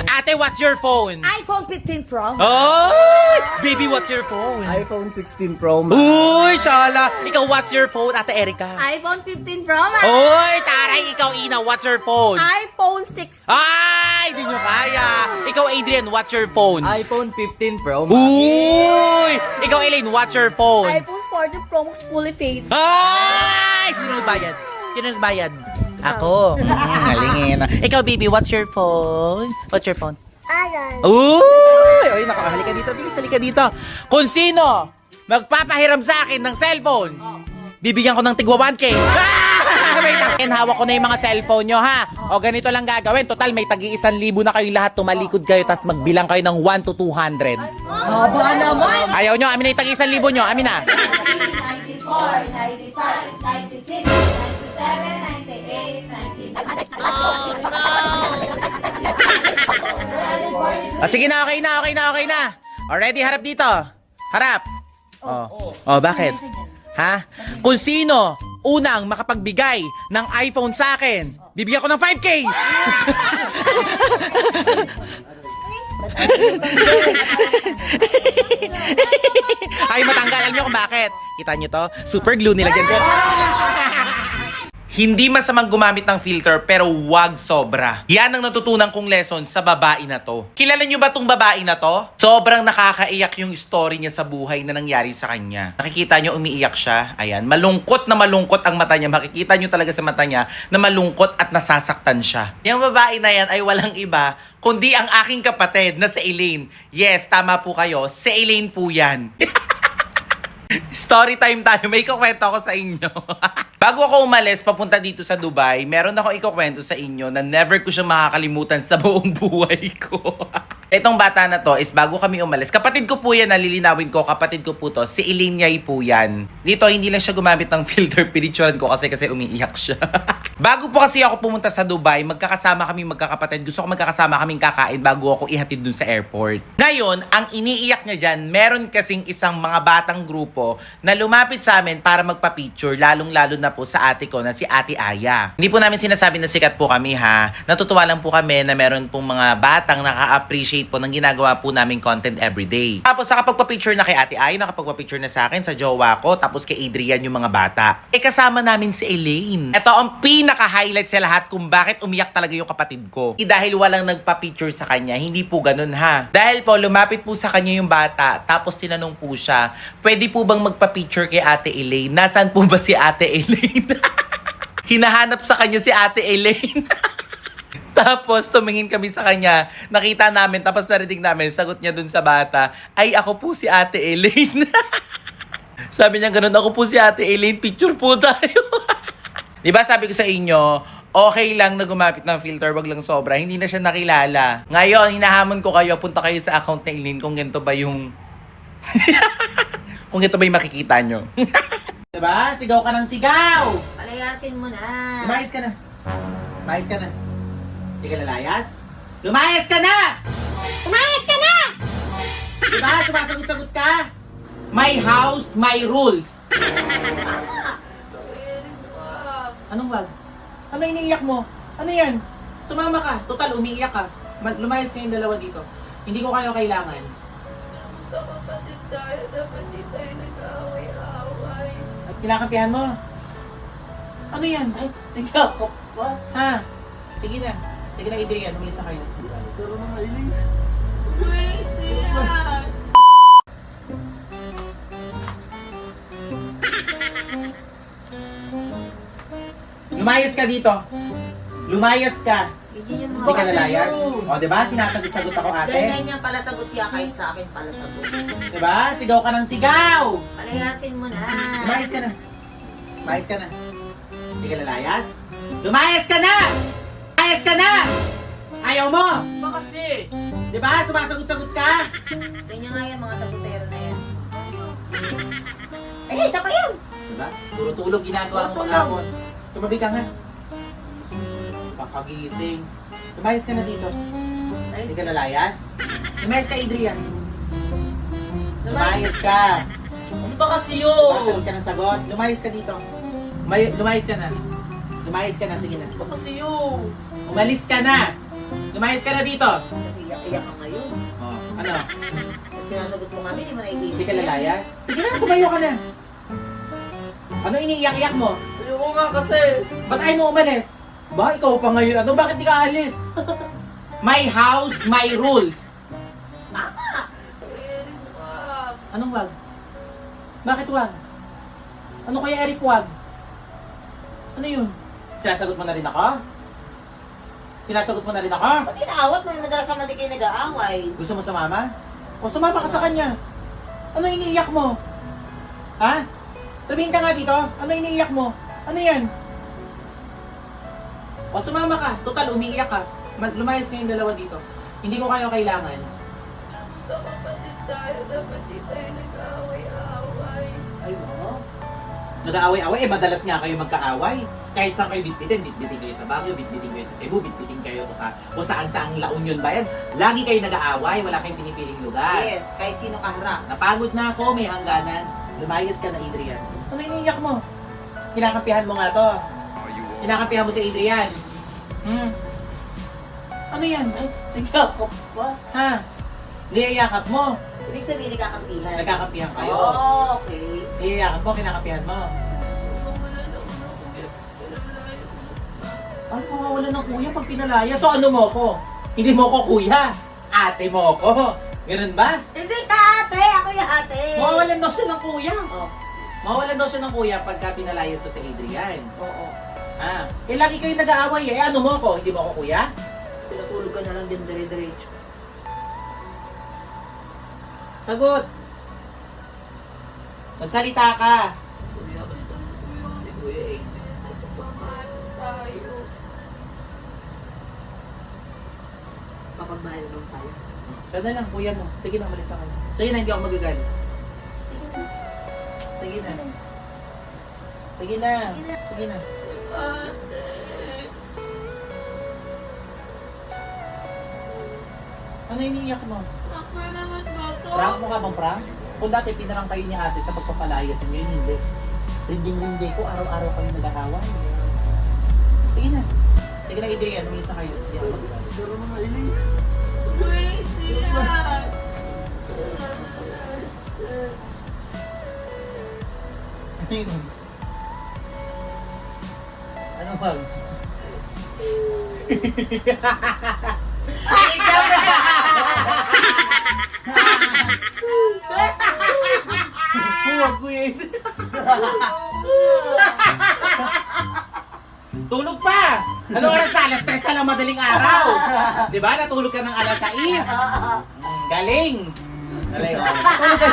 Ate, what's your phone? iPhone 15 Pro. Oh! Baby, what's your phone? iPhone 16 Pro Max. Uy, Shala! Ikaw, what's your phone, Ate Erica? iPhone 15 Pro Max. Uy, taray! Ikaw, Ina, what's your phone? iPhone 16. Ay! Di nyo kaya! Ikaw, Adrian, what's your phone? iPhone 15 Pro Max. Uy! Ikaw, Elaine, what's your phone? iPhone 14 Pro Max fully paid. Ay! Sino nagbayad? Sino nagbayad? Ako. Halingin. Ikaw, baby, what's your phone? What's your phone? Aral. Uy! Uy, naku, halika dito, bilis, halika dito. Kung sino magpapahiram sa akin ng cellphone, bibigyan ko ng tigwa 1K. Wait lang. Hawak ko na yung mga cellphone nyo, ha? O, ganito lang gagawin. Total, may tagi-1,000 na kayong lahat. Tumalikod kayo, tapos magbilang kayo ng 1 to 200. Haba naman. Ayaw nyo, amin na yung tagi-1,000 nyo. Amin na. 94, 95, 96, 97, 98, 99. Sige na, okay na. Already, harap dito. Harap. Oh, bakit? Ha? Kung sino unang makapagbigay ng iPhone sa akin, bibigyan ko ng 5K! Ay, matanggalan nyo kung bakit. Kita nyo to? Super glue nilagyan ko. Hindi masamang gumamit ng filter pero wag sobra. Yan ang natutunan kong lesson sa babae na to. Kilala nyo ba tong babae na to? Sobrang nakakaiyak yung story niya sa buhay na nangyari sa kanya. Nakikita nyo umiiyak siya. Ayan, malungkot na malungkot ang mata niya. Makikita nyo talaga sa mata niya na malungkot at nasasaktan siya. Yung babae na yan ay walang iba kundi ang aking kapatid na si Elaine. Yes, tama po kayo. Si Elaine po yan. Story time tayo. May ikukwento ako sa inyo. Bago ako umalis papunta dito sa Dubai, meron ako ikukwento sa inyo na never ko siya makakalimutan sa buong buhay ko. Itong bata na to is bago kami umalis. Kapatid ko po yan, nalilinawin ko. Kapatid ko po to. Si Ilinyay po yan. Dito, hindi lang siya gumamit ng filter. Pinicturean ko kasi umiiyak siya. Bago po kasi ako pumunta sa Dubai, magkakasama kaming magkakapatid. Gusto ko magkakasama kaming kakain bago ako ihatid dun sa airport. Ngayon, ang iniiyak niya dyan, meron kasing isang mga batang grupo na lumapit sa amin para magpa-picture, lalong-lalo na po sa ate ko na si Ate Aya. Hindi po namin sinasabi na sikat po kami, ha. Natutuwa lang po kami na meron pong mga batang naka-appreciate po ng ginagawa po naming content everyday. Tapos nakapagpa-picture na kay Ate Aya, nakapagpa-picture na sa akin, sa jowa ko, tapos kay Adrian yung mga bata. Kasama namin si Elaine. Ito ang pinaka-highlight sa lahat kung bakit umiyak talaga yung kapatid ko. Dahil walang nagpa-picture sa kanya, hindi po ganun, ha. Dahil po, lumapit po sa kanya yung bata, tapos tinanong po siya, pwede po bang magpa-picture kay Ate Elaine? Nasaan po ba si Ate Elaine? Hinahanap sa kanya si Ate Elaine. Tapos tumingin kami sa kanya, nakita namin, tapos narinig namin, sagot niya dun sa bata, ay ako po si Ate Elaine. Sabi niya ganun, ako po si Ate Elaine, picture po tayo. Diba sabi ko sa inyo, okay lang na gumamit ng filter, wag lang sobra, hindi na siya nakilala. Ngayon, hinahamon ko kayo, punta kayo sa account na Elaine kung ganito ba yung... kung ganito ba yung makikita nyo. Diba? Sigaw ka ng sigaw! Palayasin mo na. Lumayas ka na. Lumayas ka na. Hindi ka lalayas? Lumayas ka na! Umayas ka na! Diba? Sumasagot-sagot ka? My house, my rules. Anong wag? Ano iniiyak mo? Ano yan? Sumama ka. Total, umiiyak ka. Lumayas kayong dalawa dito. Hindi ko kayo kailangan. Kapatid tayo, dapat di tayo nag-away-away. At kinakampihan mo. Ano yan? Ay, nagkakap pa. Ha? Sige na. Sige na, Adrian. Umalis na kayo. Wait, yan. Lumayas ka dito. Lumayas ka. Hindi Hindi ka lalayas. O, diba? Sinasagot-sagot ako, ate. Ganyan pala sagot niya kahit sa akin pala sagot. Diba? Sigaw ka ng sigaw. Palayasin mo na. Lumayas ka na. Lumayas ka na. Hindi ka lalayas? Lumayas ka na! Lumayas ka na! Ayaw mo! Ba kasi? Diba? Sumasagot-sagot ka? Ganyan nga yan mga sagutero na yan. Ay, isa pa yun! Diba? Puro tulog ginagawa mo maghapon. Tumabi ka nga. Pakagising. Lumayas ka na dito. Hindi ka lalayas? Lumayas ka, Adrian. Lumayas ka. Ano ba kasi yun? Sagot ka ng sagot. Lumayas ka dito. Lumayas ka na. Lumayas ka na. Sige na. Ano ba kasi yun? Umalis ka na. Lumayas ka na dito. Sige. Iyak ka ngayon. Oh, ano? Sinasagot mo kami, hindi mo nakikita. Hindi ka lalayas? Sige na, tumayo ka na. Ano iniiyak-iyak mo? Ayoko nga kasi. Ba't ayaw mo umalis? Ba, ikaw pa ngayon. Ano, bakit di ka alis? My house, my rules. Eric, wag. Anong wag? Bakit wag? Ano kaya Eric wag? Ano yun? Sinasagot mo na rin ako? Sinasagot mo na rin ako? Ba't inaawat mo? Madalas naman di kayo nag-aaway. Gusto mo sumama? O sumama ka sa kanya. Ano iniiyak mo? Ha? Tumingin ka nga dito. Ano iniiyak mo? Ano yan? O sumama ka. Total, umiiyak ka. Lumayas kayong dalawa dito. Hindi ko kayo kailangan. Magkakapatid tayo. Dapat di tayo nag-aaway-aaway. Ay, mo? Nag-aaway-away. Eh, madalas nga kayo magkaaway. Kahit saan kayo bitbitin. Bitbitin kayo sa Baguio, bitbitin kayo sa Cebu, bitbitin kayo kung saan-saang La Union ba yan. Lagi kayo nag-aaway. Wala kayong pinipiling lugar. Yes, kahit sino kaharap. Napagod na ako, may hangganan. Lumayas ka na, Adrian. Ano iniiyak mo? Kinakampihan mo nga to. Kinakampihan mo si Adrian. Ano yan? Ay, nagkakap ba? Ha? Niyayakap mo. Ibig sabihin, nagkakampihan. Nagkakampihan kayo. Oh, okay. Niyayakap mo, kinakampihan mo. Ay, mawawala ng kuya pag pinalaya. So ano mo ko? Hindi mo ko kuya. Ate mo ko. Ganun ba? Hindi ka ate! Ako yung ate! Mawawalan daw siya ng kuya. Oh, Mawawalan daw siya ng kuya pagka pinalayas ko si Adrian. oo. Ah, eh lagi kayo nag-aaway eh. Ano mo ko? Hindi mo ako kuya? Pinatulog ka na lang din dire-diretso. Sagot. Magsalita ka. Kuya, ito kuya ni Kuya Aiden. Nagpapamahal tayo. Papagmahal naman tayo. Siya na lang, kuya mo. Sige na, malis ako. Sige na, hindi ako magagalit. Sige na. Sige na. Sige na. Ate. Ano iniiyak mo? Ako naman ba to? Prank mo ka bang prank? Kung dati pinarang kayo ni ate sa pagpapalayas, ngayon hindi. Rinding-rinding ko, araw-araw kayo nag-aaway. Sige na. Sige na, Adrian, umalis na kayo. Hindi ako magagalit. Pero mga iling. Crazy yan. Ano yun? Ano bang? Ay, Jabra! Huwag ko yun. Tulog pa! Ano oras na? Alas 3 na lang madaling araw. Di ba? Natulog ka ng alas 6. Galing! Galing. Tulog ka